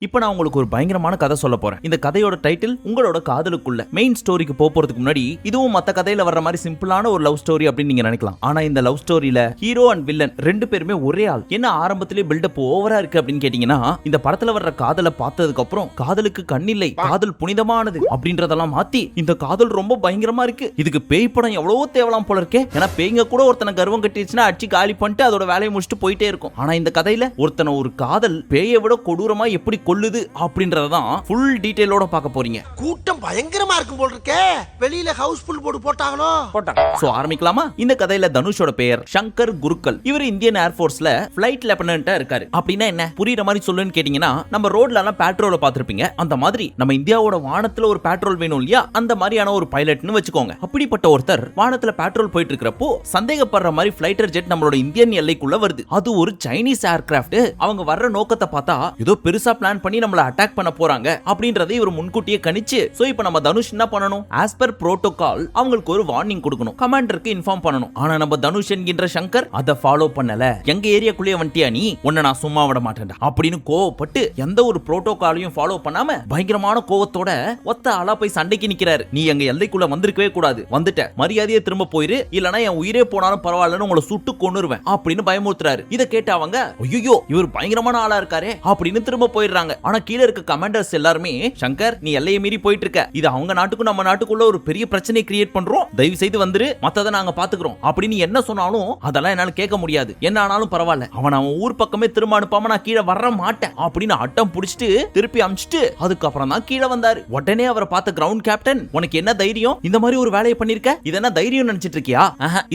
இப்போ நான் உங்களுக்கு ஒரு பயங்கரமான கதை சொல்ல போறேன். இந்த கதையோட டைட்டில் உங்களோட காதலுக்குள்ள. மெயின் ஸ்டோரிக்கு போறதுக்கு முன்னாடி இதுவும் மத்த கதையில வர்ற மாதிரி சிம்பிளான ஒரு லவ் ஸ்டோரி அப்படின்னு நீங்க நினைக்கலாம். ஆனா இந்த லவ் ஸ்டோரியில ஹீரோ அண்ட் வில்லன் ரெண்டு பேருமே ஒரே ஆள். என்ன ஆரம்பத்திலேயே பில்டப் ஓவரா இருக்கு அப்படின்னு கேட்டீங்கன்னா, இந்த படத்துல வர்ற காதலை பார்த்ததுக்கு அப்புறம் காதலுக்கு கண்ணில்லை, காதல் புனிதமானது அப்படின்றதெல்லாம் மாத்தி இந்த காதல் ரொம்ப பயங்கரமா இருக்கு. இதுக்கு பேய் படம் எவ்வளவோ தேவலாம் போல இருக்கே. ஏன்னா பேய்ங்க கூட ஒருத்தனை கர்வம் கட்டிடுச்சுன்னா அடிச்சு காலி பண்ணிட்டு அதோட வேலையை முடிச்சுட்டு போயிட்டே இருக்கும். ஆனா இந்த கதையில ஒருத்தனை ஒரு காதல் பேயை விட கொடூரமா எப்படி கொல்லுது அப்படின்றதான் ஃபுல் டீடைலோட பார்க்க போறீங்க. கூட்டம் பயங்கரமா இருக்கும் போல இருக்கே. வெளியில ஹவுஸ்ஃபுல் போர்டு போட்டாங்களோ? சோ ஆரம்பிக்கலாமா? இந்த கதையில தனுஷோட பெயர் சங்கர் குருக்கல். இவர் இந்தியன் ஏர்ஃபோர்ஸ்ல ஃளைட் லெப்டினன்ட்டா இருக்காரு. அப்படின்னா என்ன புரியுற மாதிரி சொல்லுன்னு கேட்டீங்கன்னா, நம்ம ரோட்ல எல்லாம் பெட்ரோலை பார்த்திருப்பீங்க. அந்த மாதிரி நம்ம இந்தியாவோட வானத்துல ஒரு பெட்ரோல் வேணும் இல்லையா, அந்த மாதிரியான ஒரு பைலட்னு வச்சுக்கோங்க. அப்படிப்பட்ட ஒருத்தர் வானத்துல பெட்ரோல் போயிட்டு இருக்கிறப்போ சந்தேகப்படுற மாதிரி ஃளைட்டர் ஜெட் நம்மளோட இந்தியன் எல்லைக்குள்ள வருது. அது ஒரு சைனீஸ் ஏர்கிராஃப்ட். அவங்க வர்ற நோக்கத்தை பார்த்தா ஏதோ பெருசா பிளான் பண்ணி நம்மள அட்டாக் பண்ண போறாங்க அப்படின்றதை இவர் முன்கூட்டியே கணிச்சு, சோ இப்போ நம்ம தனுஷ் என்ன பண்ணணும், ஆஸ் பர் புரோட்டோகால் அவங்களுக்கு ஒரு வார்னிங் கொடுக்கணும், கமாண்டருக்கு இன்ஃபார்ம் பண்ணணும். ஆனா நம்ம தனுஷ் என்கின்ற சங்கர் அதை ஃபாலோ பண்ணல. எங்க ஏரியாக்குள்ளே வந்துட்டியா நீ, உன்னை நான் சும்மா விட மாட்டேன்டா அப்படின்னு கோவப்பட்டு எந்த ஒரு புரோட்டோகாலையும் ஃபாலோ பண்ணாம பயங்கரமான கோவத்தோட ஒத்த ஆளா போய் சண்டைக்கு நிக்கிறாரு. நீ எங்க எல்லைக்குள்ள வந்திருக்கவே கூடாது, வந்துட்ட மரியாதையே திரும்ப போயிரு, இல்லனா என் உயிரே போனாலும் பரவாயில்லன்னு உங்களை சுட்டு கொன்னுருவேன் அப்படின்னு பயமுறுத்துறாரு. இதை கேட்ட அவங்க ஐயோ இவர் பயங்கரமான ஆளா இருக்காரே அப்படின்னு திரும்ப போயிடுறாங்க. ஆனா கீழ இருக்க கமாண்டர்ஸ் எல்லாருமே, சங்கர் நீ எல்லையை மீறி போயிட்டு இருக்க, இது அவங்க நாட்டுக்கும் நம்ம நாட்டுக்குள்ள ஒரு பெரிய பிரச்சனை கிரியேட் பண்றோம், தயவு செய்து வந்துரு, மத்தத நாங்க பாத்துக்கிறோம் அப்படின்னு என்ன சொன்னாலும் அதெல்லாம் என்னால கேட்க முடியாது, என்ன ஆனாலும் பரவாயில்ல, அவன் ஊர் பக்கமே திரும்ப அனுப்பாம நான் கீழே வர மாட்டேன் அப்படின்னு அட்டம் புடிச்சிட்டு திருப்பி அமிச்சிட்டு அதுக்கப்புறம் தான் கீழே வந்தாரு. உடனே அவரை பார்த்த கிரவுண்ட் கேப்டன், உனக்கு என்ன தைரியம் இந்த மாதிரி ஒரு வேலையை பண்ணிருக்க, இது என்ன தைரியம் நினைச்சிட்டு இருக்கியா,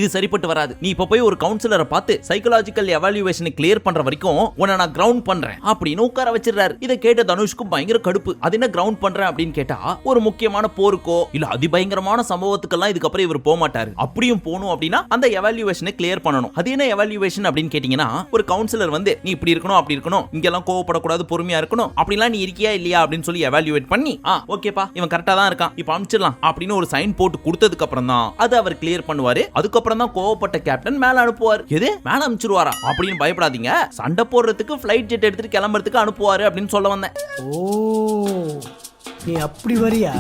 இது சரிப்பட்டு வராது, நீ இப்ப போய் ஒரு கவுன்சிலரை பார்த்து சைக்காலஜிக்கல் எவாலுவேஷனை கிளியர் பண்ற வரைக்கும் உன்னை நான் கிரவுண்ட் பண்றேன் அப்படின்னு உட்கார வச்சிருக்காரு. இதை கேட்ட தனுஷ்க்கு பயங்கர கடுப்பு. அது என்ன கிரவுண்ட் பண்றேன் அப்படின்னு கேட்டா, ஒரு முக்கியமான போருக்கோ இல்ல அதிபயங்கரமான சம்பவத்துக்கெல்லாம் இதுக்கப்புறம் இவர் போக மாட்டாரு. அப்படியும் போகணும் அப்படின்னா அந்த எவாலுவேஷனை கிளியர் பண்ணணும். அது என்ன எவாலுவேஷன் அப்படின்னு கேட்டீங்கன்னா, ஒரு கவுன்சிலர் வந்து நீ இப்படி இருக்கணும் அப்படி இருக்கணும், இங்கெல்லாம் கோவப்படக்கூடாது, பொறுமையா இருக்கணும், அப்படிலாம் நீ இருக்கியா இல்லையா அப்படின்னு சொல்லி எவாலுவேட் பண்ணி, ஓகேப்பா இவன் கரெக்டா தான் இருக்கான், இப்ப அனுப்பிச்சிடலாம் அப்படின்னு ஒரு சைன் போட்டு கொடுத்ததுக்கு அப்புறம் தான் அது அவர் கிளியர் பண்ணுவாரு. அதுக்கப்புறம் தான் கோவப்பட்ட கேப்டன் மேல அனுப்புவார். எது மேல அனுப்பிச்சிருவாரா அப்படின்னு பயப்படாதீங்க, சண்டை போடுறதுக்கு ஃளைட் ஜெட் எடுத்துட்டு கிளம்புறதுக்கு அனுப்புவாரு அப்படின்னு சொல்ல வந்தேன். நீ அப்படி வரியா?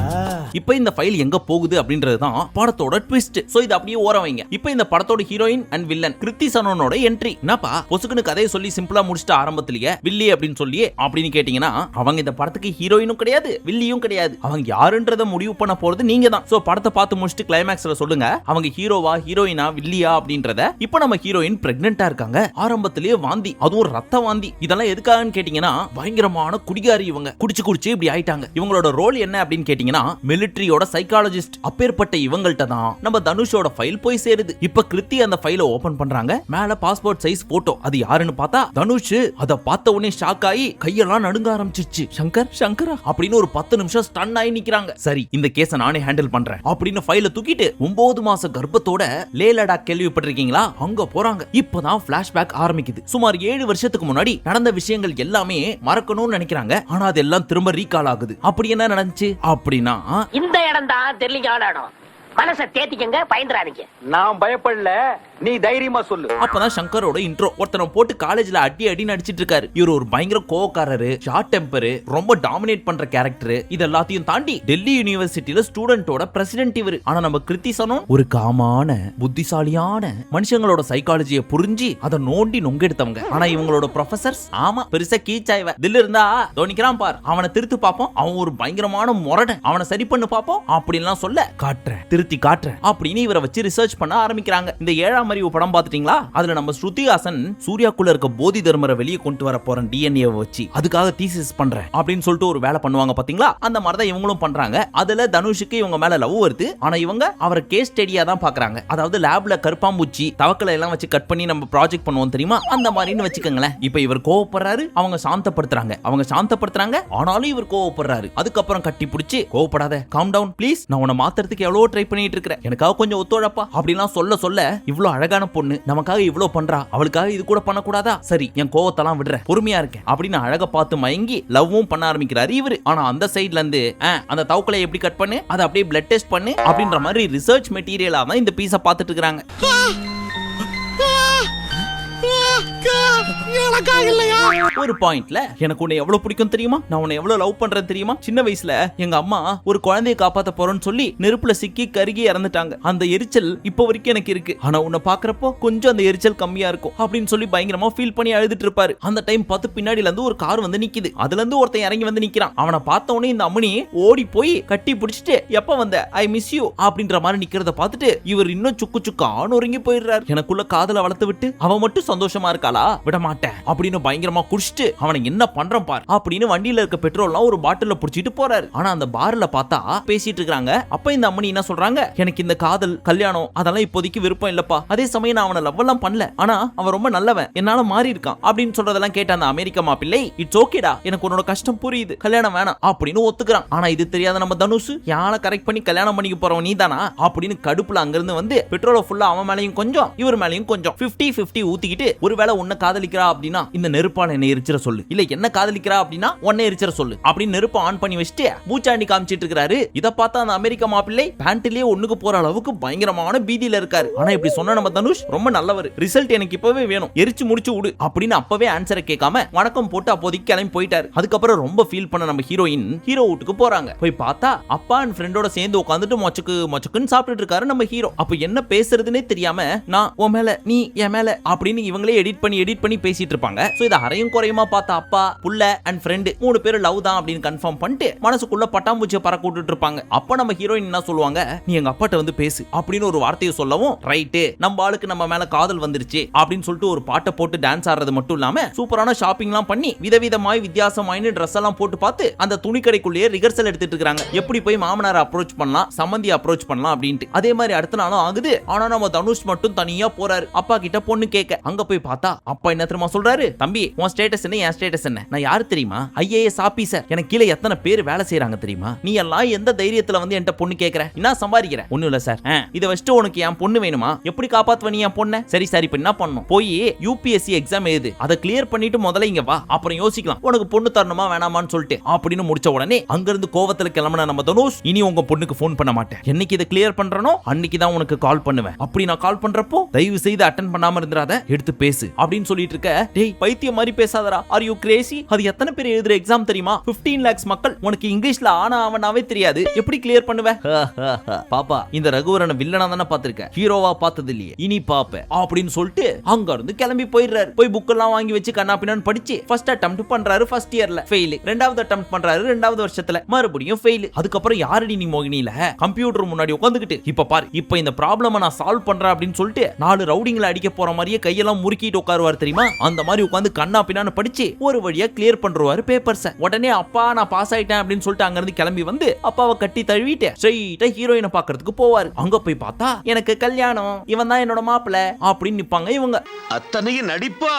இப்போ இந்த ஃபைல் எங்க போகுது அப்படின்றது தான் படத்தோட ட்விஸ்ட். சோ இது அப்படியே ஓரம் வைங்க. இப்போ இந்த படத்தோட ஹீரோயின் அண்ட் வில்லன் கிருத்தி சனோனோட என்ட்ரி. என்னப்பா பொசுக்குன்னு கதையை சொல்லி சிம்பிளா முடிச்சிட்டு ஆரம்பத்திலேயே வில்லி அப்படின்னு சொல்லி அப்படின்னு கேட்டீங்கன்னா, அவங்க இந்த படத்துக்கு ஹீரோயினும் கிடையாது வில்லியும் கிடையாது. அவங்க யாருன்றத முடிவு பண்ண போறது நீங்க தான். சோ படத்தை பார்த்து முடிச்சிட்டு கிளைமேக்ஸ்ல சொல்லுங்க அவங்க ஹீரோவா ஹீரோயினா வில்லியா அப்படின்றத. இப்போ நம்ம ஹீரோயின் பிரெக்னெண்டா இருக்காங்க. ஆரம்பத்திலேயே வாந்தி, அதுவும் ரத்த வாந்தி. இதெல்லாம் எதுக்காகன்னு கேட்டீங்கன்னா, பயங்கரமான குடிகாரி இவங்க, குடிச்சு இப்படி ஆயிட்டாங்க. இவங்களோட ரோல் என்ன அப்படின்னு கேட்டீங்கன்னா, மிலிட்டரியோட சைக்காலஜிஸ்ட். அப்பேற்பட்ட இவங்கள்ட்ட தான் நம்ம தனுஷோட ஃபைல் போய் சேருது. இப்ப கிருத்தி அந்த ஃபைலை ஓபன் பண்றாங்க. மேல பாஸ்போர்ட் சைஸ் போட்டோ. அது யாருன்னு பார்த்தா தனுஷ். அத பார்த்த உடனே ஷாக் ஆகி கையெல்லாம் நடுங்க ஆரம்பிச்சிருச்சு. சங்கரா அப்படின்னு ஒரு 10 நிமிஷம் ஸ்டன் ஆகி நிக்கிறாங்க. சரி இந்த கேஸை நானே ஹேண்டில் பண்றேன் அப்படின்னு ஃபைலை தூக்கிட்டு 9 மாச கர்ப்பத்தோட லே லடாக் கேள்விப்பட்டிருக்கீங்களா, அங்க போறாங்க. இப்பதான் பிளாஷ்பேக் ஆரம்பிக்குது. சுமார் 7 வருஷத்துக்கு முன்னாடி நடந்த விஷயங்கள் எல்லாமே மறக்கணும்னு நினைக்கிறாங்க. ஆனா அதெல்லாம் திரும்ப ரீகால் ஆகுது. அப்படி என்ன நடந்துச்சு அப்படின்னா, இந்த இடம் தான் தெரியல இடம், மனசை தேத்திக்கங்க, பயந்துறாதீங்க. நான் பயப்படல, நீ தைரியமா சொல்லு. அப்பதான் சங்கரோட இன்ட்ரோ. ஒருத்தனை போட்டு காலேஜ்ல அடி நடிச்சிட்டு இருக்காரு. இவர் ஒரு பயங்கர கோவக்காரரு, ஷார்ட் டெம்பர், ரொம்ப டாமினேட் பண்ற கேரக்டர். இது எல்லாத்தையும் தாண்டி டெல்லி யூனிவர்சிட்டியில ஸ்டூடெண்டோட பிரசிடென்ட் இவர். ஆனா நம்ம கிருத்தி சனோன் ஒரு காமான புத்திசாலியான மனுஷங்களோட சைக்காலஜியை புரிஞ்சு அதை நோண்டி நொங்கெடுத்தவங்க. ஆனா இவங்களோட ப்ரொஃபசர்ஸ் ஆமா பெருசா கீச்சாய்வ தில்ல இருந்தா தோனிக்கிறான் பார், அவனை திருத்து பாப்போம், அவன் ஒரு பயங்கரமான முரடன், அவனை சரி பண்ணு பாப்போம் அப்படின்லாம் சொல்ல காட்டுறேன் திருத்தி காட்டுறேன் அப்படின்னு இவரை வச்சு ரிசர்ச் பண்ண ஆரம்பிக்கிறாங்க. இந்த 7ஆம் அறிவு படம் பாத்துட்டீங்களா, அதுல நம்ம ஸ்ருதிஹாசன் சூர்யாக்குள்ள இருக்க போதி தர்மரை வெளியே கொண்டு வர போறேன் டிஎன்ஏ வச்சு, அதுக்காக தீசிஸ் பண்றேன் அப்படின்னு சொல்லிட்டு ஒரு வேலை பண்ணுவாங்க பாத்தீங்களா, அந்த மாதிரி தான் இவங்களும் பண்றாங்க. அதுல தனுஷுக்கு இவங்க மேல லவ் வருது. ஆனா இவங்க அவரை கேஸ் ஸ்டடியா தான் பாக்குறாங்க. அதாவது லேப்ல கருப்பாம்பூச்சி தவக்கலை எல்லாம் வச்சு கட் பண்ணி நம்ம ப்ராஜெக்ட் பண்ணுவோம் தெரியுமா, அந்த மாதிரின்னு வச்சுக்கோங்களேன். இப்ப இவர் கோவப்படுறாரு, அவங்க சாந்தப்படுத்துறாங்க, ஆனாலும் இவர் கோவப்படுறாரு. அதுக்கப்புறம் கட்டி பிடிச்சி கோவப்படாத, காம் டவுன் ப்ளீஸ், நான் உன்னை மாத்துறதுக்கு எவ்வளவு ட்ரை பண்ணிட்டு இருக்கிறேன், எனக்காக கொஞ்சம் ஒத்துழைப்பா அப்படிலாம் சொல்ல இவ்வளவு அழகான பொண்ணு நமக்காக இவ்வளவு பண்றா, அவளுக்காக இது கூட பண்ணக்கூடாதா, சரி என் கோவத்தெல்லாம் விடுறேன், பொறுமையா இருக்கேன் அப்படின்னு அழக பார்த்து மயங்கி லவ்வும் பண்ண ஆரம்பிக்கிறாரு இவரு. ஆனா அந்த சைடுல இருந்து அந்த தவக்கலை எப்படி கட் பண்ணு, அதை அப்படியே பிளட் டெஸ்ட் பண்ணு அப்படின்ற மாதிரி ரிசர்ச் மெட்டீரியலா தான் இந்த பீஸை பார்த்துட்டு இருக்காங்க. அக்கா இல்லையா? ஒரு பாயிண்ட்ல எனக்கு உன்னை எவ்வளவு பிடிக்கும் தெரியுமா, நான் உன்னை எவ்வளவு லவ் பண்றேன் தெரியுமா. சின்ன வயசுல எங்க அம்மா ஒரு குழந்தையை காப்பாத்த போறோம்னு சொல்லி நெருப்புல சிக்கி கருகி இறந்துட்டாங்க. அந்த எரிச்சல் இப்ப வரைக்கும் எனக்கு இருக்கு. ஆனா உன்னை பாக்குறப்போ கொஞ்சம் அந்த எரிச்சல் கம்மியா இருக்கும் அப்படின்னு சொல்லி பயங்கரமா ஃபீல் பண்ணி அழுதுட்டு இருப்பாரு. அந்த டைம் பார்த்து பின்னாடில இருந்து ஒரு கார் வந்து நிக்குது. அதுல இருந்து ஒருத்தன் இறங்கி வந்து நிக்கிறான். அவனை பார்த்த உடனே இந்த அம்மனி ஓடி போய் கட்டி பிடிச்சிட்டு எப்ப வந்த ஐ மிஸ் யூ அப்படின்ற மாதிரி நிக்கிறத பார்த்துட்டு இவர் இன்னும் சுக்கு சுக்கான்னு ஒருங்கி போயிடுறாரு. எனக்குள்ள காதல வளர்த்து விட்டு அவன் மட்டும் சந்தோஷமா இருக்காளா, விட மாட்டேன் அப்படின்னு பயங்கரமா குடிச்சிட்டு அவனை என்ன பண்றான் பார் அப்படின்னு வண்டியில இருக்க பெட்ரோல்லாம் ஒரு பாட்டில்ல புடிச்சிட்டு போறாரு. ஆனா அந்த பார்ல பார்த்தா பேசிட்டு இருக்காங்க. அப்ப இந்த அம்மனி என்ன சொல்றாங்க, எனக்கு இந்த காதல் கல்யாணம் அதெல்லாம் இப்போதைக்கு விருப்பம் இல்லப்பா. அதே சமயம் நான் அவனை லவ் எல்லாம் பண்ணல, ஆனா அவன் ரொம்ப நல்லவன், என்னால மாறி இருக்கான் அப்படின்னு சொல்றதெல்லாம் கேட்ட அந்த அமெரிக்க மாப்பிள்ளை இட்ஸ் ஓகேடா, எனக்கு உன்னோட கஷ்டம் புரியுது, கல்யாணம் வேணாம் அப்படின்னு ஒத்துக்கிறான். ஆனா இது தெரியாத நம்ம தனுஷ் யானை கரெக்ட் பண்ணி கல்யாணம் பண்ணிக்க போறவன் நீதானா அப்படின்னு கடுப்புல அங்கிருந்து வந்து பெட்ரோலை ஃபுல்லா அவன் மேலையும் கொஞ்சம் இவர் மேலையும் கொஞ்சம் 50-50 ஊத்திக்கிட்டு ஒருவேளை உன்னை காதலிக்கிறா அப்படின்னா இந்த நெருப்பால என்ன எரிச்சிட சொல்லு, இல்ல என்ன காதலிக்கிறா அப்படின்னா உன்னை எரிச்சிட சொல்லு அப்படின்னு நெருப்பு ஆன் பண்ணி வச்சுட்டு பூச்சாண்டி காமிச்சிட்டு இருக்காரு. இத பார்த்தா அந்த அமெரிக்க மாப்பிள்ளை பேண்ட்லயே ஒண்ணுக்கு போற அளவுக்கு பயங்கரமான பீதியில இருக்காரு. ஆனா இப்படி சொன்ன நம்ம தனுஷ் ரொம்ப நல்லவர், ரிசல்ட் எனக்கு இப்பவே வேணும், எரிச்சு முடிச்சு விடு அப்படின்னு அப்பவே ஆன்சரை கேட்காம வணக்கம் போட்டு அப்போதைக்கு கிளம்பி போயிட்டாரு. அதுக்கப்புறம் ரொம்ப ஃபீல் பண்ண நம்ம ஹீரோயின் ஹீரோ வீட்டுக்கு போறாங்க. போய் பார்த்தா அப்பா அண்ட் ஃப்ரெண்டோட சேர்ந்து உட்காந்துட்டு மொச்சக்குன்னு சாப்பிட்டுட்டு இருக்காரு நம்ம ஹீரோ. அப்ப என்ன பேசுறதுன்னே தெரியாம நான் உன் மேல நீ என் மேல அப்படின்னு இவங்களே எடிட் பண்ணி பேசிட்டு இருப்பாங்க. சோ இத அரையும் குறையுமா பார்த்தா அப்பா புள்ள அண்ட் ஃப்ரெண்ட் 3 பேரும் லவ் தான் அப்படின்னு கன்ஃபார்ம் பண்ணிட்டு மனசுக்குள்ள பட்டாம்பூச்சியை பறக்க விட்டுட்டு இருப்பாங்க. அப்ப நம்ம ஹீரோயின் என்ன சொல்லுவாங்க, நீ எங்க அப்பாட்ட வந்து பேசு அப்படின்னு ஒரு வார்த்தையை சொல்லவும் ரைட்டு நம்ம ஆளுக்கு நம்ம மேல காதல் வந்துருச்சு அப்படின்னு சொல்லிட்டு ஒரு பாட்டை போட்டு டான்ஸ் ஆடுறது மட்டும் இல்லாம சூப்பரான ஷாப்பிங் எல்லாம் பண்ணி விதவிதமாய் வித்தியாசமாயின்னு ட்ரெஸ் எல்லாம் போட்டு பார்த்து அந்த துணி கடைக்குள்ளேயே ரிகர்சல் எடுத்துட்டு இருக்காங்க. எப்படி போய் மாமனாரை அப்ரோச் பண்ணலாம், சம்பந்தி அப்ரோச் பண்ணலாம் அப்படின்ட்டு. அதே மாதிரி அடுத்த நாளும் ஆகுது. ஆனா நம்ம தனுஷ் மட்டும் தனியா போறாரு அப்பா கிட்ட பொண்ணு கேட்க. அங்க போய் பார்த்தா அப்பா என்ன தெரியுமா சொல்றாரு, தம்பி உன் ஸ்டேட்டஸ் என்ன என் ஸ்டேட்டஸ் என்ன, நான் யாரு தெரியுமா, IAS ஆபீசர், எனக்கு கீழே எத்தனை பேர் வேலை செய்யறாங்க தெரியுமா, நீ எல்லாம் எந்த தைரியத்துல வந்து என்கிட்ட பொண்ணு கேட்கற, என்ன சம்பாதிக்கிற, ஒண்ணும் இல்ல சார், இதை வச்சுட்டு உனக்கு என் பொண்ணு வேணுமா, எப்படி காப்பாத்துவ நீ என் பொண்ணை, சரி சரி இப்ப என்ன பண்ணணும், போய் UPSC எக்ஸாம் எழுது, அதை கிளியர் பண்ணிட்டு முதல்ல இங்க வா, அப்புறம் யோசிக்கலாம் உனக்கு பொண்ணு தரணுமா வேணாமான்னு சொல்லிட்டு அப்படின்னு முடிச்ச உடனே அங்க இருந்து கோவத்துல கிளம்பின நம்ம தனுஷ் இனி உங்க பொண்ணுக்கு போன் பண்ண மாட்டேன், என்னைக்கு இதை கிளியர் பண்றனோ அன்னைக்கு தான் உனக்கு கால் பண்ணுவேன், அப்படி நான் கால் பண்றப்போ தயவு செய்து அட்டென்ட் பண்ணாம இருந்துறாத, எடுத்து பேசு அப்படின்னு சொல்லிட்டு இருக்க. டேய் பைத்தியம் மாதிரி பேசாதடா, ஆர் யூ கிரேசி, அது எத்தனை பேர் எழுதுற எக்ஸாம் தெரியுமா, 15 lakhs மக்கள், உனக்கு இங்கிலீஷ்ல ஆனா அவனாவே தெரியாது, எப்படி கிளியர் பண்ணுவ, பாப்பா இந்த ரகுவரனை வில்லனா தானே பாத்திருக்க, ஹீரோவா பார்த்தது இல்லையே, இனி பாப்ப அப்படின்னு சொல்லிட்டு அங்க இருந்து கிளம்பி போயிடுறாரு. போய் புக் எல்லாம் வாங்கி வச்சு கண்ணா பின்னான்னு படிச்சு ஃபர்ஸ்ட் அட்டெம்ப்ட் பண்றாரு, ஃபர்ஸ்ட் இயர்ல ஃபெயில், ரெண்டாவது அட்டெம்ப்ட் பண்றாரு, ரெண்டாவது வருஷத்துல மறுபடியும் ஃபெயில். அதுக்கப்புறம் யாரடி நீ மோகினியில கம்ப்யூட்டர் முன்னாடி உட்காந்துக்கிட்டு இப்ப பாரு இப்ப இந்த ப்ராப்ளம் நான் சால்வ் பண்றேன் அப்படின்னு சொல்லிட்டு 4 ரவுடிங்களை அடிக்க போற மாதிரியே கையெல்லாம் முறுக்கிட்டு உட்காருவார் தெரியுமா, அந்த மாதிரி உட்காந்து கண்ணா பின்னான்னு படிச்சு ஒரு வழியா கிளியர் பண்றாரு பேப்பர்ஸ். உடனே அப்பா நான் பாஸ் ஆயிட்டேன் அப்படின்னு சொல்லிட்டு அங்க இருந்து கிளம்பி வந்து அப்பாவை கட்டி தழுவிட்டு ஸ்ட்ரைட்டா ஹீரோயினை பாக்குறதுக்கு போவாரு. அங்க போய் பார்த்தா எனக்கு கல்யாணம், இவன் தான் என்னோட மாப்பிள்ளை அப்படின்னு நிப்பாங்க இவங்க. அத்தனையும் நடிப்பா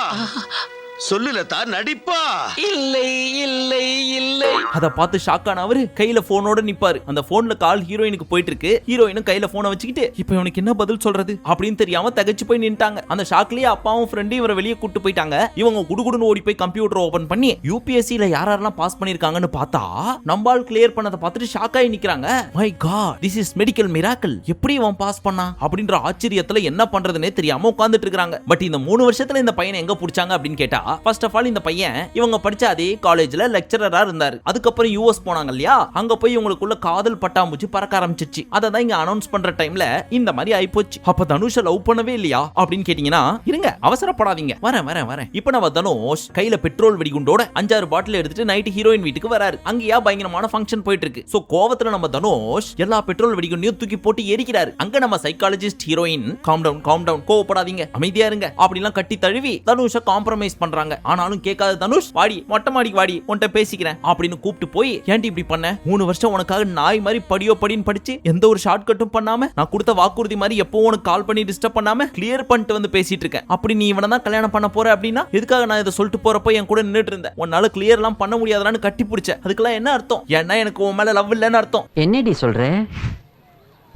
சொல்லுல தான் நடிப்பா, இல்லை இல்லை இல்லை. அத பார்த்து ஷாக்கான அவரு கையில போனோட நிப்பாரு. அந்த போன்ல கால் ஹீரோயினுக்கு போயிட்டு இருக்கு. ஹீரோயினும் கையில போனை வச்சுக்கிட்டு இப்ப இவனுக்கு என்ன பதில் சொல்றது அப்படின்னு தெரியாம தகச்சு போய் நின்ட்டாங்க. அந்த ஷாக்லயே அப்பாவும் ஃப்ரெண்டு இவரை வெளியே கூட்டு போயிட்டாங்க. இவங்க குடுகுடுன்னு ஓடி போய் கம்ப்யூட்டர் ஓபன் பண்ணி UPSCல யாரெல்லாம் பாஸ் பண்ணிருக்காங்கன்னு பார்த்தா நம்பால் கிளியர் பண்ணதை பார்த்துட்டு ஷாக் ஆகி நிக்கிறாங்க. My god, this is medical miracle, எப்படி இவன் பாஸ் பண்ணா அப்படின்ற ஆச்சரியத்துல என்ன பண்றதுன்னே தெரியாம உட்கார்ந்துட்டு இருக்காங்க. பட் இந்த 3 வருஷத்துல இந்த பையனை எங்க புடிச்சாங்க அப்படின்னு கேட்டா ஃபர்ஸ்ட் ஆஃப் ஆல் இந்த பையன் இவங்க படிச்ச அதே காலேஜ்ல லெக்சரரா இருந்தாரு. அதுக்கப்புறம் US போனாங்க இல்லையா, அங்க போய் இவங்களுக்குள்ள காதல் பட்டாம்பூச்சி பறக்க ஆரம்பிச்சிச்சு. அததான் இங்க அனௌன்ஸ் பண்ற டைம்ல இந்த மாதிரி ஆயிப்போச்சு. அப்ப தனுஷ லவ் பண்ணவே இல்லையா அப்படின்னு கேட்டீங்கன்னா இருங்க அவசரப்படாதீங்க, வரேன். இப்ப நம்ம தனுஷ் கையில பெட்ரோல் வெடிகுண்டோட 5-6 பாட்டில் எடுத்துட்டு நைட் ஹீரோயின் வீட்டுக்கு வராரு. அங்கேயா பயங்கரமான ஃபங்க்ஷன் போயிட்டு இருக்கு. சோ கோவத்துல நம்ம தனுஷ் எல்லா பெட்ரோல் வெடிகுண்டையும் தூக்கி போட்டு எரிக்கிறாரு. அங்க நம்ம சைக்காலஜிஸ்ட் ஹீரோயின் காம் டவுன் கோவப்படாதீங்க அமைதியா இருங்க அப்படிலாம் கட்டி தழுவி தனுஷ காம்ப்ரமைஸ் பண்றாங்க. ஆனாலும் கேட்காத தனுஷ் வாடி மொட்டை மாடிக்கு வாடி உன்கிட்ட பேசிக்கிறேன் அப்படின்னு கூப்பிட்டு போய் ஏன்டி இப்படி பண்ண, 3 வருஷம் உனக்காக நாய் மாதிரி படியோ படின்னு படிச்சு எந்த ஒரு ஷார்ட் கட்டும் பண்ணாம நான் கொடுத்த வாக்குறுதி மாதிரி எப்போ உனக்கு கால் பண்ணி டிஸ்டர்ப் பண்ணாம கிளியர் பண்ணிட்டு வந்து பேசிட்டு இருக்கேன். அப்படி நீ இவனை தான் கல்யாணம் பண்ண போற அப்படின்னா எதுக்காக நான் இதை சொல்லிட்டு போறப்ப என் கூட நின்னுட்டு இருந்தேன், உன்னால கிளியர் எல்லாம் பண்ண முடியாதான்னு கட்டி பிடிச்ச, அதுக்கெல்லாம் என்ன அர்த்தம், ஏன்னா எனக்கு உன் மேல லவ் இல்லைன்னு அர்த்தம். என்னடி சொல்ற,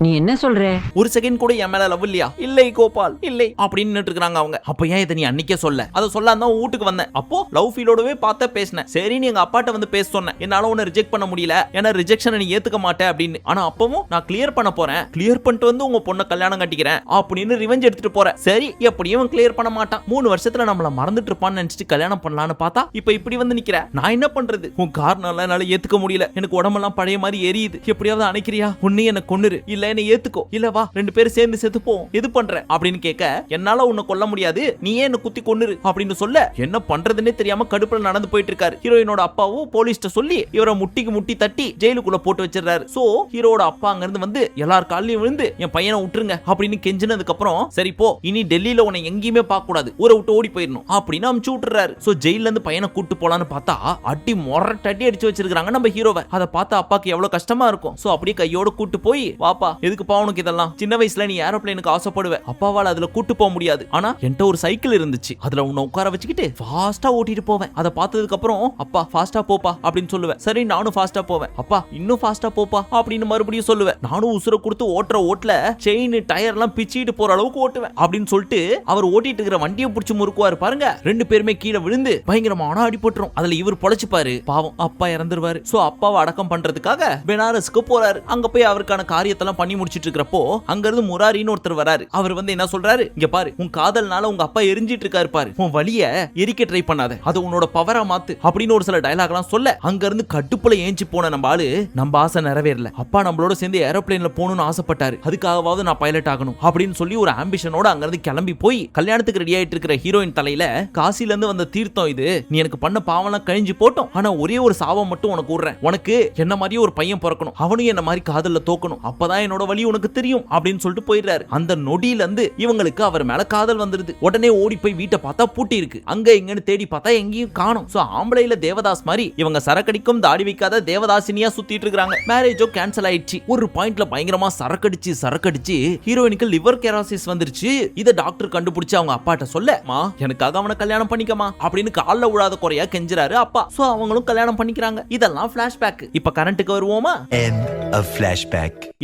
நீ என்ன சொல்ற? ஒரு செகண்ட் கூட என் மேல லவ் இல்லையா? இல்லை கோபால், இல்லை அப்படின்னு நின்னுட்டு இருக்காங்க அவங்க. அப்ப ஏன் இதை நீ அன்னைக்கே சொல்ல? அதை சொல்லாம தான் வீட்டுக்கு வந்தேன். அப்போ லவ் ஃபீலோடவே பார்த்த பேசினேன். சரி நீ எங்க அப்பாட்ட வந்து பேச சொன்னேன். என்னால உன்னை ரிஜெக்ட் பண்ண முடியல, ஏன்னா ரிஜெக்ஷனை நீ ஏத்துக்க மாட்டே அப்படின்னு. ஆனா அப்பவும் நான் கிளியர் பண்ண போறேன், கிளியர் பண்ணிட்டு வந்து உங்க பொண்ணை கல்யாணம் கட்டிக்கிறேன் அப்படின்னு ரிவெஞ்ச் எடுத்துட்டு போறேன். சரி எப்படியும் கிளியர் பண்ண மாட்டான், 3 வருஷத்துல நம்மள மறந்துட்டு இருப்பான்னு நினைச்சிட்டு கல்யாணம் பண்ணலான்னு பார்த்தா இப்ப இப்படி வந்து நிக்கிற. நான் என்ன பண்றது? உன் காரணம் என்னால ஏத்துக்க முடியல, எனக்கு உடம்பெல்லாம் பழைய மாதிரி எரியுது, எப்படியாவது அணைக்கிறியா? உன்னை என்ன கொன்னுரு, இல்ல என்ன ஏத்துக்கோ, இல்ல வா 2 பேரும் சேர்ந்து செத்துப்போம், எது பண்ற அப்படின்னு கேட்க, என்னால உன்னை கொல்ல முடியாது, நீயே என்ன குத்தி கொன்னுரு அப்படின்னு சொல்ல என்ன பண்றதுன்னே தெரியாம கடுப்புல நடந்து போயிட்டு இருக்காரு. ஹீரோயினோட அப்பாவும் போலீஸ்ட்ட சொல்லி இவரை முட்டிக்கு முட்டி தட்டி ஜெயிலுக்குள்ள போட்டு வச்சிடறாரு. சோ ஹீரோட அப்பா அங்க இருந்து வந்து எல்லார் காலையும் விழுந்து என் பையனை விட்டுருங்க அப்படின்னு கெஞ்சினதுக்கு அப்புறம் சரி போ, இனி டெல்லியில உன்னை எங்கேயுமே பார்க்க கூடாது, ஊரை விட்டு ஓடி போயிடணும் அப்படின்னு அமுச்சு விட்டுறாரு. சோ ஜெயில இருந்து பையனை கூட்டு போலான்னு பார்த்தா அடி மொரட்டடி அடிச்சு வச்சிருக்காங்க நம்ம ஹீரோவை. அதை பார்த்து அப்பாக்கு எவ்வளவு கஷ்டமா இருக்கும். சோ அப்படியே கையோட கூட்டு போய் வாப்பா எதுக்கு பாவனுக்கு இதெல்லாம், சின்ன வயசுல நீ ஏரோப்ளேனுக்கு ஆசைப்படுவ, அப்பாவால அதுல கூட்டு போக முடியாது, ஆனா என்கிட்ட ஒரு சைக்கிள் இருந்துச்சு, அதுல உன்னை உட்கார வச்சுக்கிட்டு ஃபாஸ்டா ஓட்டிட்டு போவேன். அதை பார்த்ததுக்கு அப்புறம் அப்பா ஃபாஸ்டா போப்பா அப்படின்னு சொல்லுவேன். சரி நானும் ஃபாஸ்டா போவேன். அப்பா இன்னும் ஃபாஸ்டா போப்பா அப்படின்னு மறுபடியும் சொல்லுவேன். நானும் உசுர கொடுத்து ஓட்டுற ஓட்டல செயின் டயர் எல்லாம் பிச்சிட்டு போற அளவுக்கு ஓட்டுவேன் அப்படின்னு சொல்லிட்டு அவர் ஓட்டிட்டு இருக்கிற வண்டியை பிடிச்சி முறுக்குவாரு பாருங்க. 2 பேருமே கீழே விழுந்து பயங்கரமான அடிபட்டுரும். அதுல இவர் பொழைச்சுப்பாரு, பாவம் அப்பா இறந்துருவாரு. சோ அப்பாவை அடக்கம் பண்றதுக்காக பெனாரஸ்க்கு போறாரு. அங்க போய் அவருக்கான காரியத்தெல்லாம் பண்ணி முடிச்சிட்டு இருக்கிறப்போ அங்க இருந்து முராரின்னு ஒருத்தர் வராரு. அவர் வந்து என்ன சொல்றாரு, இங்க பாரு உன் காதல்னால உங்க அப்பா எரிஞ்சிட்டு இருக்காரு பாரு, உன் வலிய எரிக்க ட்ரை பண்ணாத, அது உன்னோட பவரா மாத்து அப்படின்னு ஒரு சில டயலாக் எல்லாம் சொல்ல அங்க இருந்து கட்டுப்புல ஏஞ்சி போன நம்ம ஆளு, நம்ம ஆசை நிறைவேறல, அப்பா நம்மளோட சேர்ந்து ஏரோப்ளேன்ல போகணும்னு ஆசைப்பட்டாரு, அதுக்காகவாவது நான் பைலட் ஆகணும் அப்படின்னு சொல்லி ஒரு ஆம்பிஷனோட அங்க இருந்து கிளம்பி போய் கல்யாணத்துக்கு ரெடி ஆயிட்டு இருக்கிற ஹீரோயின் தலையில காசில இருந்து வந்த தீர்த்தம் இது, நீ எனக்கு பண்ண பாவம்லாம் கழிஞ்சு போட்டோம், ஆனா ஒரே ஒரு சாபம் மட்டும் உனக்கு விடுறேன், உனக்கு என்ன மாதிரியே ஒரு பையன் பிறக்கணும், அவனும் என்ன மாதிரி காதல்ல தோக்கணும், அப்பதான் என்னோட வலி உனக்கு தெரியும் அப்படின்னு சொல்லிட்டு போயிடுறாரு. அந்த நொடியில இருந்து இவங்களுக்கு அவர் மேல காதல் வந்துருது. உடனே ஓடி போய் வீட்டை பார்த்தா பூட்டி இருக்கு, அங்க எங்கன்னு தேடி பார்த்தா எங்கேயும் காணோம். சோ ஆம்பளையில தேவதாஸ் மாதிரி இவங்க சரக்கடிக்கும் தாடி வைக்காத தேவதாசினியா சுத்திட்டு இருக்காங்க. மேரேஜோ கேன்சல் ஆயிடுச்சு. ஒரு பாயிண்ட்ல பயங்கரமா சரக்கடிச்சு ஹீரோயினுக்கு லிவர் கேரோசிஸ் வந்துருச்சு. இத டாக்டர் கண்டுபிடிச்சு அவங்க அப்பாட்ட சொல்ல, மா எனக்காக அவனை கல்யாணம் பண்ணிக்கமா அப்படின்னு கால்ல விழாத குறையா கெஞ்சுறாரு அப்பா. சோ அவங்களும் கல்யாணம் பண்ணிக்கிறாங்க. இதெல்லாம் பிளாஷ்பேக். இப்ப கரண்ட்டுக்கு வருவோமா?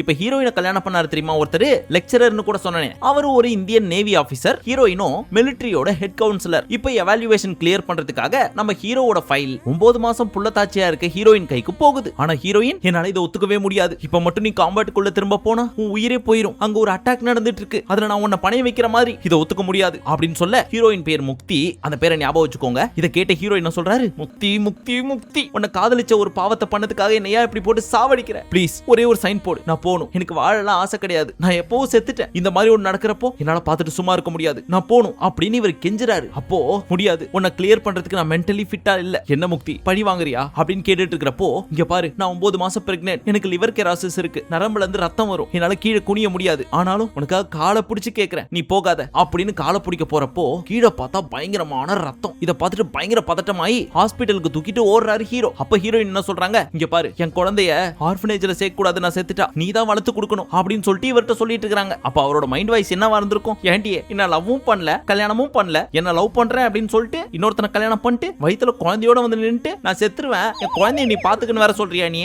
இப்ப ஹீரோயினை கல்யாணம் பண்ணாரு தெரியுமா ஒருத்தர், லெக்சரர்னு கூட சொன்னேன், அவரு ஒரு இந்தியன் நேவி ஆபீசர், ஹீரோயினும் மிலிட்டரியோட ஹெட் கவுன்சிலர். இப்ப எவாலுவேஷன் கிளியர் பண்றதுக்காக நம்ம ஹீரோவோட ஃபைல் 9 மாசம் புள்ளத்தாச்சியா இருக்க ஹீரோயின் கைக்கு போகுது. ஆனா ஹீரோயின், என்னால இதை ஒத்துக்கவே முடியாது, இப்ப மட்டும் நீ காம்பேட்டுக்குள்ள திரும்ப போனா உன் உயிரே போயிடும், அங்க ஒரு அட்டாக் நடந்துட்டு இருக்கு, அதுல நான் உன்னை பணைய வைக்கிற மாதிரி, இதை ஒத்துக்க முடியாது அப்படின்னு சொல்ல ஹீரோயின் பேர் முக்தி, அந்த பேரை ஞாபகம் வச்சுக்கோங்க. இதை கேட்ட ஹீரோயின் சொல்றாரு, முக்தி முக்தி முக்தி, உன்னை காதலிச்ச ஒரு பாவத்தை பண்ணதுக்காக என்னையா இப்படி போட்டு சாவடிக்கிற, ப்ளீஸ் ஒரே ஒரு சைன் போடு, நான் போணும், எனக்கு வாழலாம் ஆசை கிடையாது, நான் எப்பவும் செத்துட்டேன், இந்த மாதிரி ஒன்று நடக்கிறப்போ என்னால பார்த்துட்டு சும்மா இருக்க முடியாது, நான் போணும் அப்படின்னு இவர் கெஞ்சுறாரு. அப்போ முடியாது, உன்னை கிளியர் பண்றதுக்கு நான் மென்டலி ஃபிட்டா இல்ல, என்ன முக்தி பழி வாங்குறியா அப்படின்னு கேட்டுட்டு இருக்கிறப்போ, இங்க பாரு நான் 9 மாசம் பிரெக்னென்ட், எனக்கு லிவர் கேரோசிஸ் இருக்கு, நரம்புல இருந்து ரத்தம் வரும், என்னால கீழே குனிய முடியாது, ஆனாலும் உனக்காக காலை பிடிச்சு கேட்கிறேன், நீ போகாத அப்படின்னு காலை பிடிக்க போறப்போ கீழே பார்த்தா பயங்கரமான ரத்தம். இதை பார்த்துட்டு பயங்கர பதட்டமாயி ஹாஸ்பிட்டலுக்கு தூக்கிட்டு ஓடுறாரு ஹீரோ. அப்ப ஹீரோயின் என்ன சொல்றாங்க, இங்க பாரு என் குழந்தைய ஆர்ஃபனேஜ்ல சேர்க்க கூடாது, நான் செத்துட்டா, நீ தான் வளர்த்து கொடுக்கணும் அப்படின்னு சொல்லிட்டு இவர்கிட்ட சொல்லிட்டு இருக்காங்க. அப்ப அவரோட மைண்ட் வாய்ஸ் என்னவா இருந்திருக்கும், ஏன்டியே என்ன லவ்வும் பண்ணல கல்யாணமும் பண்ணல, என்ன லவ் பண்றேன் அப்படின்னு சொல்லிட்டு இன்னொருத்தனை கல்யாணம் பண்ணிட்டு வயித்துல குழந்தையோட வந்து நின்னுட்டு நான் செத்துருவேன், என் குழந்தைய நீ பாத்துக்கன்னு வேற சொல்றியா நீ,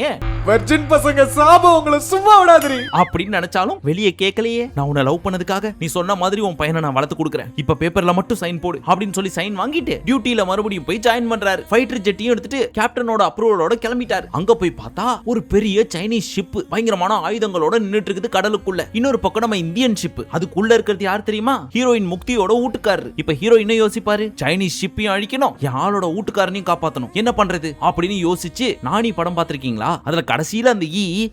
வர்ஜின் பசங்க சாபம் உங்களை சும்மா விடாதீ அப்படின்னு நினைச்சாலும் வெளியே கேட்கலையே, நான் உன்னை லவ் பண்ணதுக்காக நீ சொன்ன மாதிரி உன் பையனை நான் வளர்த்து கொடுக்குறேன், இப்ப பேப்பர்ல மட்டும் சைன் போடு அப்படின்னு சொல்லி சைன் வாங்கிட்டு டியூட்டில மறுபடியும் போய் ஜாயின் பண்றாரு. ஃபைட்டர் ஜெட்டையும் எடுத்துட்டு கேப்டனோட அப்ரூவலோட கிளம்பிட்டாரு. அங்க போய் பார்த்தா ஒரு பெரிய சைனீஸ் ஷிப் பயங்கரமான ஆயுதங்களோட நின்னுட்டு இருக்குது கடலுக்குள்ள. இன்னொரு பக்கம் நம்ம இந்தியன் ஷிப், அதுக்குள்ள இருக்கிறது யார் தெரியுமா, ஹீரோயின் முக்தியோட வீட்டுக்காரரு. இப்ப ஹீரோயின் யோசிப்பாரு, சைனீஸ் ஷிப்பையும் அழிக்கணும், யாரோட வீட்டுக்காரனையும் காப்பாத்தணும், என்ன பண்றது அப்படின்னு யோசிச்சு, நானி படம் பாத்திருக்கீங்களா, அதுல கடைசியில அந்த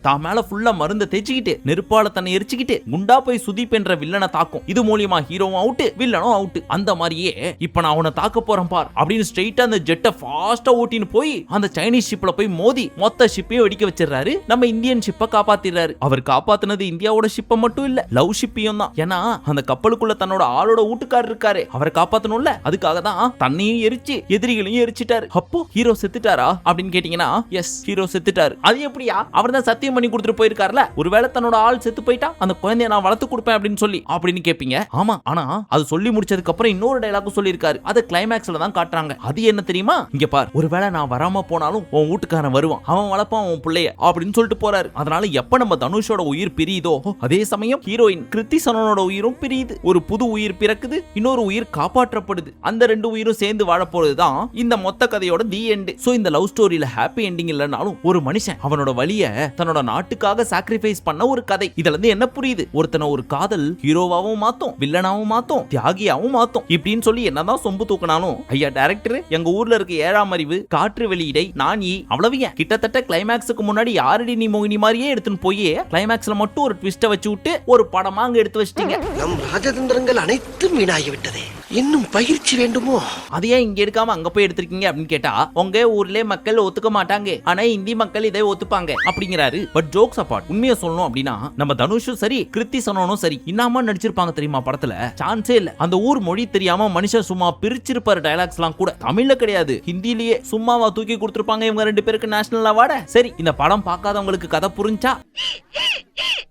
தான் மேல ஃபுல்லா மருந்த தேய்ச்சிக்கிட்டு நெருப்பால தன்னை எரிச்சுக்கிட்டு குண்டா போய் சுதீப் என்ற வில்லனை தாக்கும், இது மூலியமா ஹீரோவும் அவுட் வில்லனும் அவுட். அந்த மாதிரியே இப்ப நான் அவனை தாக்க போறேன் பார் அப்படின்னு ஸ்ட்ரைட்டா அந்த ஜெட்டை ஃபாஸ்டா ஓட்டின்னு போய் அந்த சைனீஸ் ஷிப்ல போய் மோதி மொத்த ஷிப்பையும் வெடிக்க வச்சிடறாரு. நம்ம இந்தியன் ஷிப்பை காப்பாத்திடுறாரு. அவர் காப்பாத்தினது இந்தியாவோட ஷிப்பை மட்டும் இல்ல, லவ் ஷிப்பையும் தான். ஏன்னா அந்த கப்பலுக்குள்ள தன்னோட ஆளோட வீட்டுக்காரர் இருக்காரு, அவரை காப்பாத்தணும்ல, அதுக்காக தான் தன்னையும் எரிச்சு எதிரிகளையும் எரிச்சிட்டாரு. அப்போ ஹீரோ செத்துட்டாரா அப்படின்னு கேட்டீங்கன்னா எஸ், ஹீரோ செத்துட்டாரு. அது எப்படியா? அவர் தான் சத்தியம் பண்ணி கொடுத்துட்டு போயிருக்காருல, ஒருவேளை தன்னோட ஆள் செத்து போயிட்டா அந்த குழந்தைய நான் வளர்த்து கொடுப்பேன் அப்படின்னு சொல்லி அப்படின்னு கேப்பீங்க. ஆமா, ஆனா அது சொல்லி முடிச்சதுக்கு அப்புறம் இன்னொரு டயலாக் சொல்லியிருக்காரு. அதை கிளைமேக்ஸ்ல தான் காட்டுறாங்க. அது என்ன தெரியுமா? இங்க பார், ஒருவேளை நான் வராம போனாலும் உன் வீட்டுக்காரன் வருவான், அவன் வளர்ப்பான் உன் பிள்ளைய அப்படின்னு சொல்லிட்டு போறாரு. அதனால எப்ப நம்ம தனுஷோட உயிர் பிரியுதோ அதே சமயம் ஹீரோயின் கிருத்தி சனோனோட உயிரும் பிரியுது. ஒரு புது உயிர் பிறக்குது, இன்னொரு உயிர் காப்பாற்றப்படுது. அந்த ரெண்டு உயிரும் சேர்ந்து வாழ போறதுதான் இந்த மொத்த கதையோட தி எண்ட். சோ இந்த லவ் ஸ்டோரியில ஹாப்பி எண்டிங் இல்லனாலும் ஒரு மனுஷன் அவனோட வலிய தன்னோட நாட்டுக்காக சாக்ரிஃபைஸ் பண்ண ஒரு கதை. இதுல இருந்து என்ன புரியுது? ஒருத்தன ஒரு காதல் ஹீரோவாவும் மாத்தும், வில்லனாவும் மாத்தும், தியாகியாவும் மாத்தும். இப்படின்னு சொல்லி என்னதான் சொம்பு தூக்கினாலும் ஐயா டைரக்டர், எங்க ஊர்ல இருக்க 7ஆம் அறிவு, காற்று வெளியிடை, நான் அவ்வளவு கிட்டத்தட்ட கிளைமேக்ஸுக்கு முன்னாடி யாரடி நீ மோகினி மாதிரியே எடுத்துன்னு போய் கிளைமேக்ஸ்ல மட்டும் ஒரு ட்விஸ்ட வச்சு விட்டு ஒரு படமா அங்க எடுத்து வச்சிட்டீங்க. நம் ராஜதந்திரங்கள் அனைத்தும் வீணாகி விட்டதே. இன்னும் பயிற்சி வேண்டுமோ? அதையே இங்க எடுக்காம அங்க போய் எடுத்திருக்கீங்க அப்படின்னு கேட்டா உங்க ஊர்ல மக்கள் ஒத்துக்க மாட்டாங்க, ஆனா இந்தி மக்கள் இதை ஒத்துப்பாங்க அப்படிங்கிறாரு. பட் ஜோக்ஸ் அபார்ட், உண்மையை சொல்லணும் அப்படின்னா நம்ம தனுஷும் சரி கிருத்தி சனோனும் சரி இன்னாமா நடிச்சிருப்பாங்க தெரியுமா படத்துல? சான்ஸே இல்ல. அந்த ஊர் மொழி தெரியாம மனுஷன் சும்மா பிரிச்சிருப்பாரு. டயலாக்ஸ் எல்லாம் கூட தமிழ்ல கிடையாது, ஹிந்திலேயே சும்மாவா தூக்கி கொடுத்திருப்பாங்க இவங்க ரெண்டு பேருக்கு நேஷனல் அவார்டு. சரி, இந்த படம் பார்க்காதவங்களுக்கு கதை புரிஞ்சா,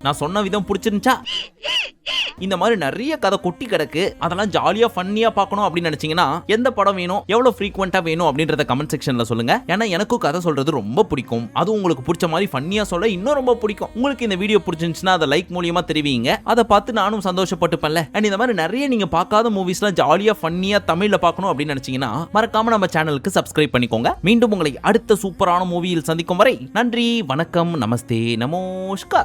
நான் சொன்ன விதம் பிடிச்சிருந்துச்சா, இந்த மாதிரி நிறைய கதை கொட்டி கிடக்கு, அதெல்லாம் ஜாலியா ஃபன்னியா பார்க்கணும் அப்படின்னு நினைச்சீங்கன்னா எந்த படம் வேணும், எவ்வளவு ஃப்ரீக்வெண்டா வேணும் அப்படின்றத கமெண்ட் செக்ஷன்ல சொல்லுங்க. ஏன்னா எனக்கும் கதை சொல்றது ரொம்ப பிடிக்கும். அது உங்களுக்கு பிடிச்ச மாதிரி ஃபன்னியா சொல்ல இன்னும் ரொம்ப பிடிக்கும். உங்களுக்கு இந்த வீடியோ பிடிச்சிருந்துச்சுன்னா அதை லைக் மூலியமா தெரிவிங்க. அதை பார்த்து நானும் சந்தோஷப்பட்டுப்பேன்ல. அண்ட் இந்த மாதிரி நிறைய நீங்க பார்க்காத மூவிஸ்லாம் ஜாலியா ஃபன்னியா தமிழ்ல பார்க்கணும் அப்படின்னு நினைச்சீங்கன்னா மறக்காம நம்ம சேனலுக்கு சப்ஸ்கிரைப் பண்ணிக்கோங்க. மீண்டும் உங்களை அடுத்த சூப்பரான மூவியில் சந்திக்கும் வரை நன்றி, வணக்கம், நமஸ்தே, நமஸ்கார்.